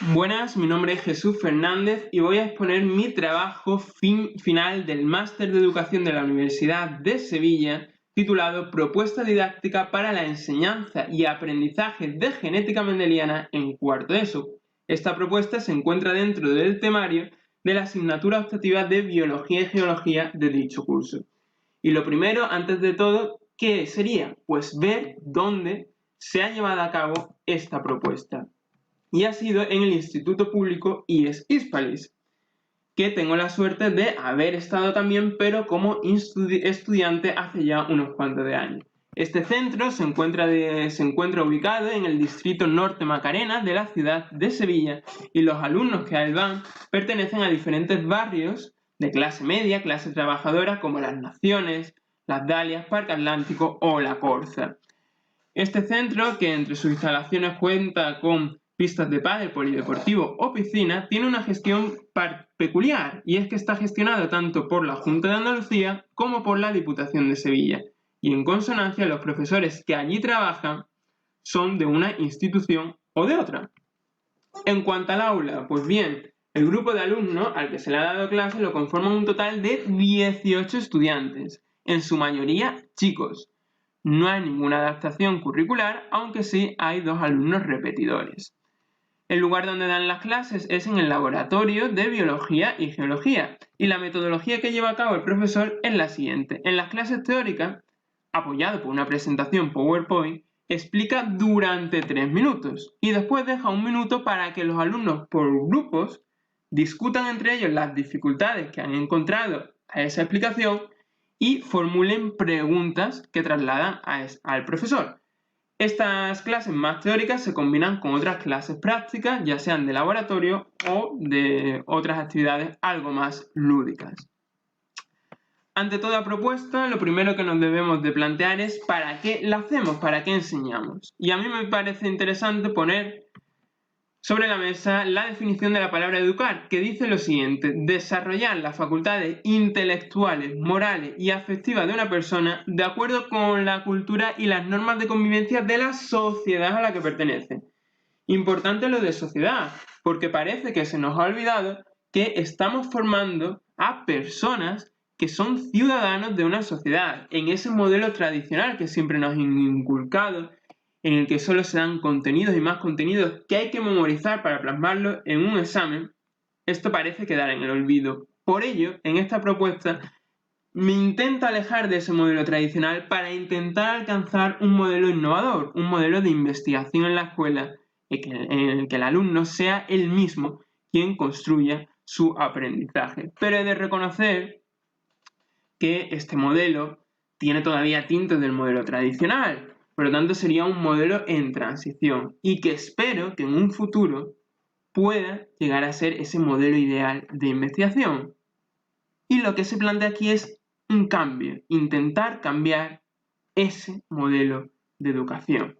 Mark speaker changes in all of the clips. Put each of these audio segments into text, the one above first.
Speaker 1: Buenas, mi nombre es Jesús Fernández y voy a exponer mi trabajo final del Máster de Educación de la Universidad de Sevilla, titulado Propuesta didáctica para la enseñanza y aprendizaje de genética mendeliana en cuarto de ESO. Esta propuesta se encuentra dentro del temario de la asignatura optativa de Biología y Geología de dicho curso. Y lo primero, antes de todo, ¿qué sería? Pues ver dónde se ha llevado a cabo esta propuesta. Y ha sido en el Instituto Público IES Hispalis, que tengo la suerte de haber estado también, pero como estudiante hace ya unos cuantos de años. Este centro se encuentra ubicado en el distrito Norte Macarena de la ciudad de Sevilla y los alumnos que a él van pertenecen a diferentes barrios de clase media, clase trabajadora, como Las Naciones, Las Dalias, Parque Atlántico o La Corza. Este centro, que entre sus instalaciones cuenta con pistas de pádel, polideportivo o piscina, tiene una gestión peculiar, y es que está gestionado tanto por la Junta de Andalucía como por la Diputación de Sevilla, y en consonancia los profesores que allí trabajan son de una institución o de otra. En cuanto al aula, pues bien, el grupo de alumnos al que se le ha dado clase lo conforman un total de 18 estudiantes, en su mayoría chicos. No hay ninguna adaptación curricular, aunque sí hay 2 alumnos repetidores. El lugar donde dan las clases es en el laboratorio de Biología y Geología, y la metodología que lleva a cabo el profesor es la siguiente. En las clases teóricas, apoyado por una presentación PowerPoint, explica durante 3 minutos y después deja 1 minuto para que los alumnos por grupos discutan entre ellos las dificultades que han encontrado a esa explicación y formulen preguntas que trasladan al profesor. Estas clases más teóricas se combinan con otras clases prácticas, ya sean de laboratorio o de otras actividades algo más lúdicas. Ante toda propuesta, lo primero que nos debemos de plantear es ¿para qué la hacemos? ¿Para qué enseñamos? Y a mí me parece interesante poner sobre la mesa la definición de la palabra educar, que dice lo siguiente: desarrollar las facultades intelectuales, morales y afectivas de una persona de acuerdo con la cultura y las normas de convivencia de la sociedad a la que pertenece. Importante lo de sociedad, porque parece que se nos ha olvidado que estamos formando a personas que son ciudadanos de una sociedad, en ese modelo tradicional que siempre nos han inculcado, en el que solo se dan contenidos y más contenidos que hay que memorizar para plasmarlos en un examen. Esto parece quedar en el olvido. Por ello, en esta propuesta me intenta alejar de ese modelo tradicional para intentar alcanzar un modelo innovador, un modelo de investigación en la escuela en el que el alumno sea él mismo quien construya su aprendizaje. Pero he de reconocer que este modelo tiene todavía tintes del modelo tradicional, por lo tanto sería un modelo en transición y que espero que en un futuro pueda llegar a ser ese modelo ideal de investigación. Y lo que se plantea aquí es un cambio, intentar cambiar ese modelo de educación.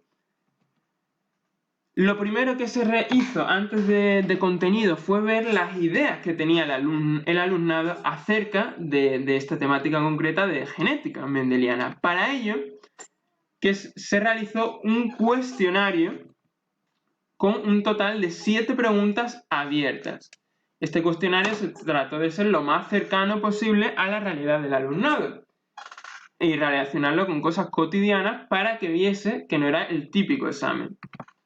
Speaker 1: Lo primero que se hizo antes de contenido fue ver las ideas que tenía el alumnado acerca de esta temática concreta de genética mendeliana. Para ello, se realizó un cuestionario con un total de 7 preguntas abiertas. Este cuestionario se trató de ser lo más cercano posible a la realidad del alumnado y relacionarlo con cosas cotidianas para que viese que no era el típico examen.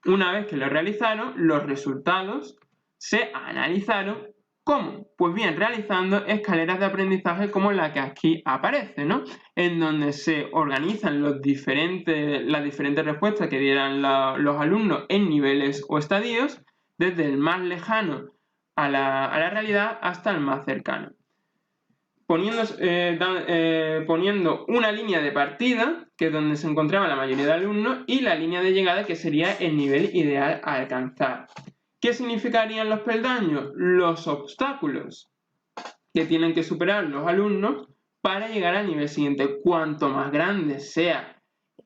Speaker 1: Una vez que lo realizaron, los resultados se analizaron. ¿Cómo? Pues bien, realizando escaleras de aprendizaje como la que aquí aparece, ¿no? En donde se organizan las diferentes respuestas que dieran los alumnos en niveles o estadios, desde el más lejano a la realidad hasta el más cercano. Poniendo una línea de partida, que es donde se encontraba la mayoría de alumnos, y la línea de llegada, que sería el nivel ideal a alcanzar. ¿Qué significarían los peldaños? Los obstáculos que tienen que superar los alumnos para llegar al nivel siguiente. Cuanto más grande sea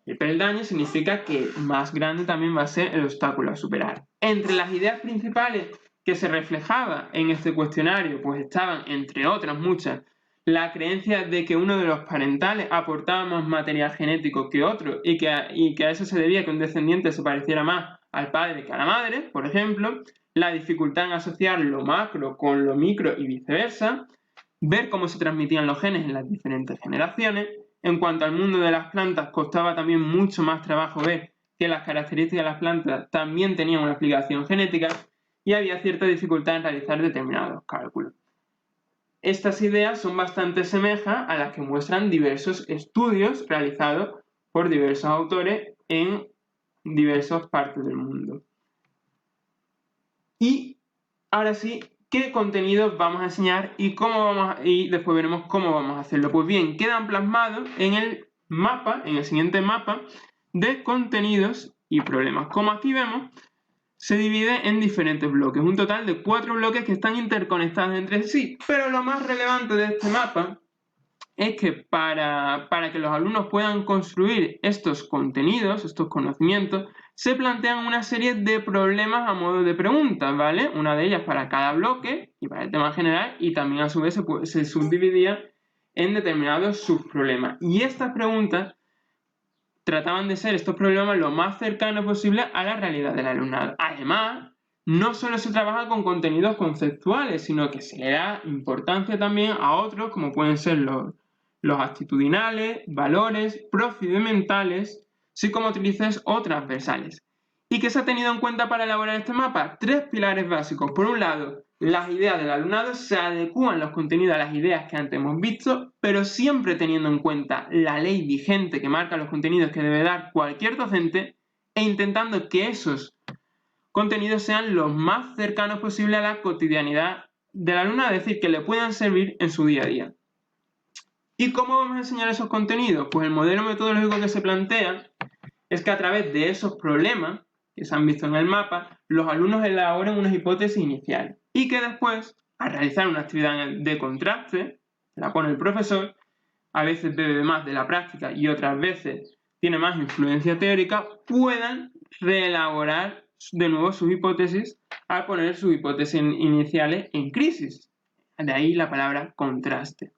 Speaker 1: el peldaño, significa que más grande también va a ser el obstáculo a superar. Entre las ideas principales que se reflejaba en este cuestionario, pues estaban, entre otras muchas, la creencia de que uno de los parentales aportaba más material genético que otro y que a eso se debía que un descendiente se pareciera más al padre que a la madre, por ejemplo, la dificultad en asociar lo macro con lo micro y viceversa, ver cómo se transmitían los genes en las diferentes generaciones. En cuanto al mundo de las plantas, costaba también mucho más trabajo ver que las características de las plantas también tenían una explicación genética y había cierta dificultad en realizar determinados cálculos. Estas ideas son bastante semejas a las que muestran diversos estudios realizados por diversos autores en diversas partes del mundo. Y ahora sí, ¿qué contenidos vamos a enseñar y después veremos cómo vamos a hacerlo? Pues bien, quedan plasmados en el mapa, en el siguiente mapa de contenidos y problemas. Como aquí vemos, se divide en diferentes bloques, un total de 4 bloques que están interconectados entre sí. Pero lo más relevante de este mapa es que para que los alumnos puedan construir estos contenidos, estos conocimientos, se plantean una serie de problemas a modo de preguntas, ¿vale? Una de ellas para cada bloque y para el tema general, y también a su vez se subdividía en determinados subproblemas. Y estas preguntas trataban de ser estos problemas lo más cercanos posible a la realidad del alumnado. Además, no solo se trabaja con contenidos conceptuales, sino que se le da importancia también a otros, como pueden ser los actitudinales, valores, procedimentales, psicomotrices o transversales. ¿Y qué se ha tenido en cuenta para elaborar este mapa? 3 pilares básicos. Por un lado, las ideas del alumnado, se adecúan los contenidos a las ideas que antes hemos visto, pero siempre teniendo en cuenta la ley vigente que marca los contenidos que debe dar cualquier docente e intentando que esos contenidos sean los más cercanos posible a la cotidianidad del alumnado, es decir, que le puedan servir en su día a día. ¿Y cómo vamos a enseñar esos contenidos? Pues el modelo metodológico que se plantea es que a través de esos problemas que se han visto en el mapa, los alumnos elaboran unas hipótesis iniciales y que después, al realizar una actividad de contraste, la pone el profesor, a veces bebe más de la práctica y otras veces tiene más influencia teórica, puedan reelaborar de nuevo sus hipótesis al poner sus hipótesis iniciales en crisis. De ahí la palabra contraste.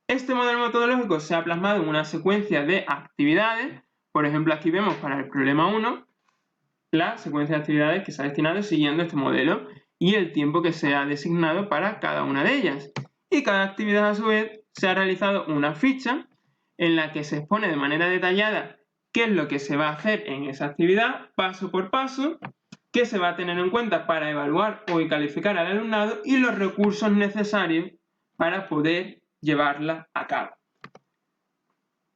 Speaker 1: Este modelo metodológico se ha plasmado en una secuencia de actividades. Por ejemplo, aquí vemos para el problema 1 la secuencia de actividades que se ha destinado siguiendo este modelo y el tiempo que se ha designado para cada una de ellas. Y cada actividad, a su vez, se ha realizado una ficha en la que se expone de manera detallada qué es lo que se va a hacer en esa actividad, paso por paso, qué se va a tener en cuenta para evaluar o calificar al alumnado y los recursos necesarios para poder llevarla a cabo.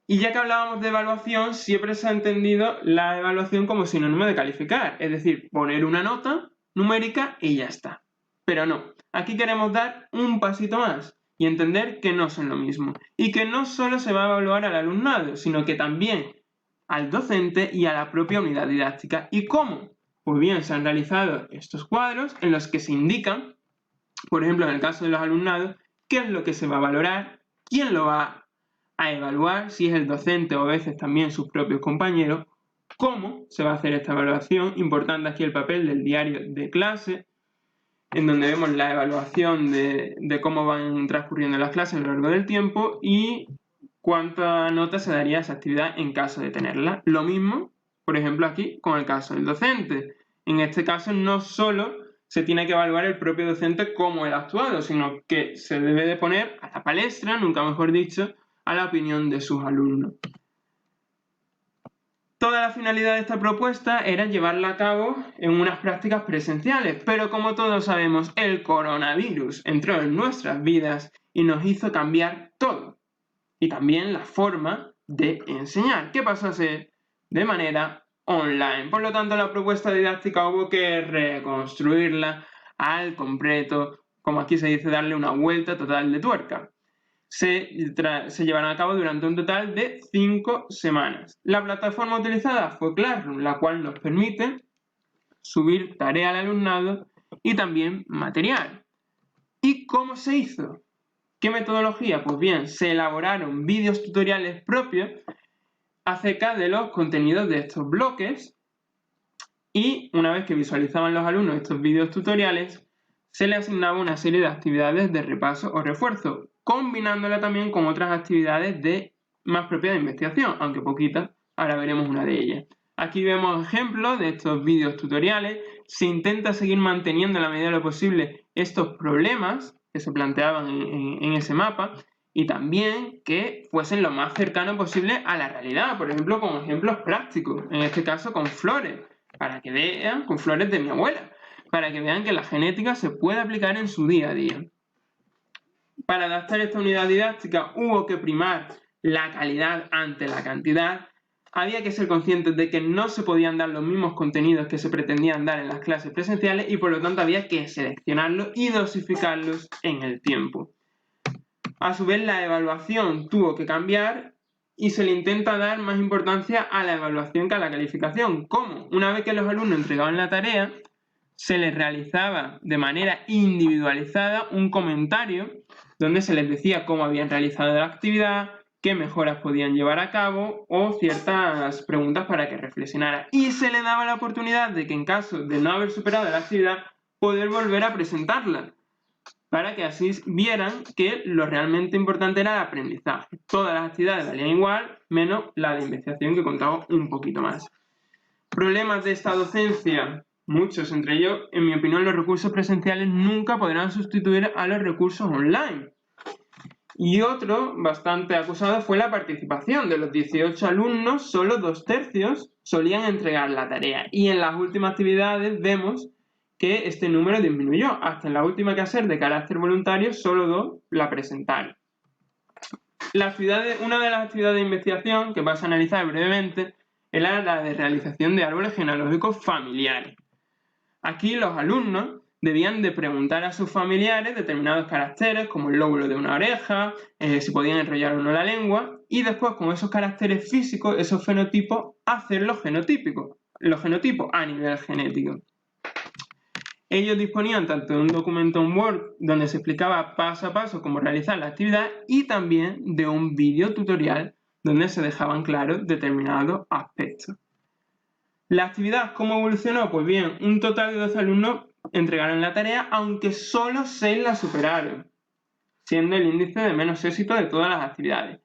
Speaker 1: Y ya que hablábamos de evaluación, siempre se ha entendido la evaluación como sinónimo de calificar, es decir, poner una nota numérica y ya está. Pero no, aquí queremos dar un pasito más y entender que no son lo mismo y que no solo se va a evaluar al alumnado, sino que también al docente y a la propia unidad didáctica. ¿Y cómo? Pues bien, se han realizado estos cuadros en los que se indican, por ejemplo, en el caso de los alumnados, qué es lo que se va a valorar, quién lo va a evaluar, si es el docente o a veces también sus propios compañeros, cómo se va a hacer esta evaluación, importante aquí el papel del diario de clase, en donde vemos la evaluación de cómo van transcurriendo las clases a lo largo del tiempo y cuánta nota se daría a esa actividad en caso de tenerla. Lo mismo, por ejemplo, aquí con el caso del docente. En este caso no solo se tiene que evaluar el propio docente cómo él ha actuado, sino que se debe de poner a la palestra, nunca mejor dicho, a la opinión de sus alumnos. Toda la finalidad de esta propuesta era llevarla a cabo en unas prácticas presenciales, pero como todos sabemos, el coronavirus entró en nuestras vidas y nos hizo cambiar todo. Y también la forma de enseñar, que pasó a ser de manera online. Por lo tanto, la propuesta didáctica hubo que reconstruirla al completo, como aquí se dice, darle una vuelta total de tuerca. Se llevarán a cabo durante un total de 5 semanas. La plataforma utilizada fue Classroom, la cual nos permite subir tarea al alumnado y también material. ¿Y cómo se hizo? ¿Qué metodología? Pues bien, se elaboraron vídeos tutoriales propios acerca de los contenidos de estos bloques y una vez que visualizaban los alumnos estos vídeos tutoriales, se les asignaba una serie de actividades de repaso o refuerzo, combinándola también con otras actividades más propias de investigación, aunque poquitas, ahora veremos una de ellas. Aquí vemos ejemplos de estos vídeos tutoriales se intenta seguir manteniendo en la medida de lo posible estos problemas que se planteaban en ese mapa y también que fuesen lo más cercano posible a la realidad, por ejemplo, con ejemplos prácticos, en este caso con flores, para que vean, con flores de mi abuela, para que vean que la genética se puede aplicar en su día a día. Para adaptar esta unidad didáctica hubo que primar la calidad ante la cantidad. Había que ser conscientes de que no se podían dar los mismos contenidos que se pretendían dar en las clases presenciales y por lo tanto había que seleccionarlos y dosificarlos en el tiempo. A su vez, la evaluación tuvo que cambiar y se le intenta dar más importancia a la evaluación que a la calificación. ¿Cómo? Una vez que los alumnos entregaban la tarea, se les realizaba de manera individualizada un comentario donde se les decía cómo habían realizado la actividad, qué mejoras podían llevar a cabo o ciertas preguntas para que reflexionara. Y se les daba la oportunidad de que en caso de no haber superado la actividad, poder volver a presentarla, para que así vieran que lo realmente importante era el aprendizaje. Todas las actividades valían igual, menos la de investigación que contaba un poquito más. Problemas de esta docencia, muchos, entre ellos, en mi opinión, los recursos presenciales nunca podrán sustituir a los recursos online. Y otro, bastante acusado, fue la participación. De los 18 alumnos, solo 2/3 solían entregar la tarea. Y en las últimas actividades vemos que este número disminuyó. Hasta en la última que hacer de carácter voluntario, solo 2 la presentaron. Una de las actividades de investigación que vas a analizar brevemente era la de realización de árboles genealógicos familiares. Aquí los alumnos debían de preguntar a sus familiares determinados caracteres, como el lóbulo de una oreja, si podían enrollar o no la lengua, y después con esos caracteres físicos, esos fenotipos, hacer los genotipos a nivel genético. Ellos disponían tanto de un documento en Word donde se explicaba paso a paso cómo realizar la actividad y también de un vídeo tutorial donde se dejaban claros determinados aspectos. La actividad, ¿cómo evolucionó? Pues bien, un total de 12 alumnos entregaron la tarea, aunque solo 6 la superaron, siendo el índice de menos éxito de todas las actividades.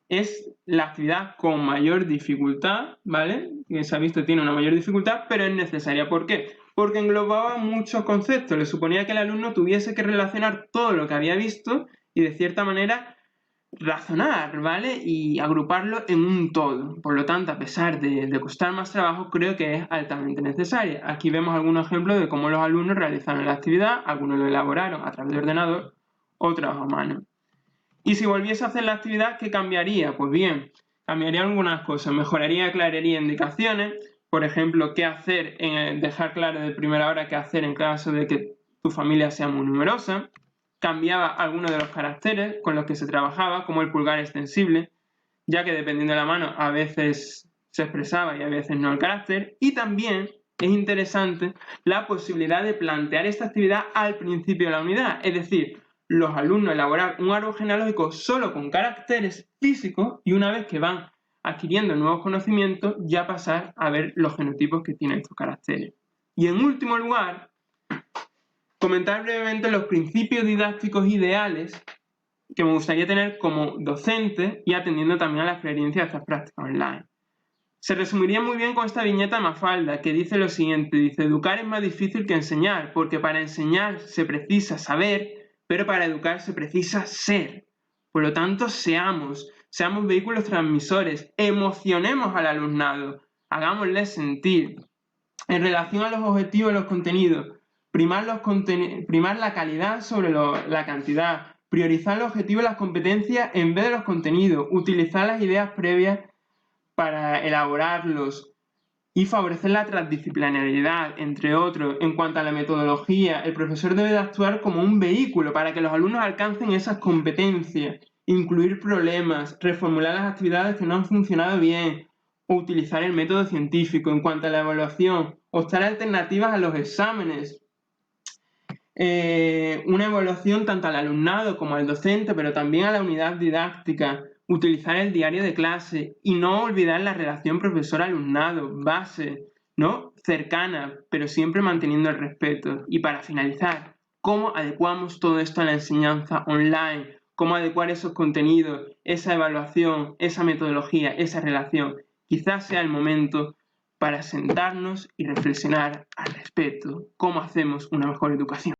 Speaker 1: Es la actividad con mayor dificultad, ¿vale? Que se ha visto tiene una mayor dificultad, pero es necesaria. ¿Por qué? Porque englobaba muchos conceptos. Le suponía que el alumno tuviese que relacionar todo lo que había visto y de cierta manera razonar, ¿vale? Y agruparlo en un todo. Por lo tanto, a pesar de costar más trabajo, creo que es altamente necesaria. Aquí vemos algunos ejemplos de cómo los alumnos realizaron la actividad. Algunos lo elaboraron a través de ordenador, otros a mano. Y si volviese a hacer la actividad, ¿qué cambiaría? Pues bien, cambiaría algunas cosas. Mejoraría, aclararía indicaciones. Por ejemplo, qué hacer, dejar claro de primera hora qué hacer en caso de que tu familia sea muy numerosa. Cambiaba algunos de los caracteres con los que se trabajaba, como el pulgar extensible, ya que dependiendo de la mano a veces se expresaba y a veces no el carácter. Y también es interesante la posibilidad de plantear esta actividad al principio de la unidad, es decir, los alumnos elaborar un árbol genealógico solo con caracteres físicos y una vez que van adquiriendo nuevos conocimientos ya pasar a ver los genotipos que tienen estos caracteres. Y en último lugar, comentar brevemente los principios didácticos ideales que me gustaría tener como docente y atendiendo también a la experiencia de estas prácticas online. Se resumiría muy bien con esta viñeta de Mafalda que dice lo siguiente, dice: educar es más difícil que enseñar, porque para enseñar se precisa saber, pero para educar se precisa ser. Por lo tanto, seamos vehículos transmisores, emocionemos al alumnado, hagámosle sentir. En relación a los objetivos y los contenidos, primar la calidad sobre la cantidad, priorizar los objetivos y las competencias en vez de los contenidos, utilizar las ideas previas para elaborarlos y favorecer la transdisciplinariedad, entre otros. En cuanto a la metodología, el profesor debe de actuar como un vehículo para que los alumnos alcancen esas competencias, incluir problemas, reformular las actividades que no han funcionado bien o utilizar el método científico. En cuanto a la evaluación, optar alternativas a los exámenes, una evaluación tanto al alumnado como al docente, pero también a la unidad didáctica, utilizar el diario de clase y no olvidar la relación profesor-alumnado, base, ¿no? Cercana, pero siempre manteniendo el respeto. Y para finalizar, ¿cómo adecuamos todo esto a la enseñanza online? ¿Cómo adecuar esos contenidos, esa evaluación, esa metodología, esa relación? Quizás sea el momento para sentarnos y reflexionar al respecto. ¿Cómo hacemos una mejor educación?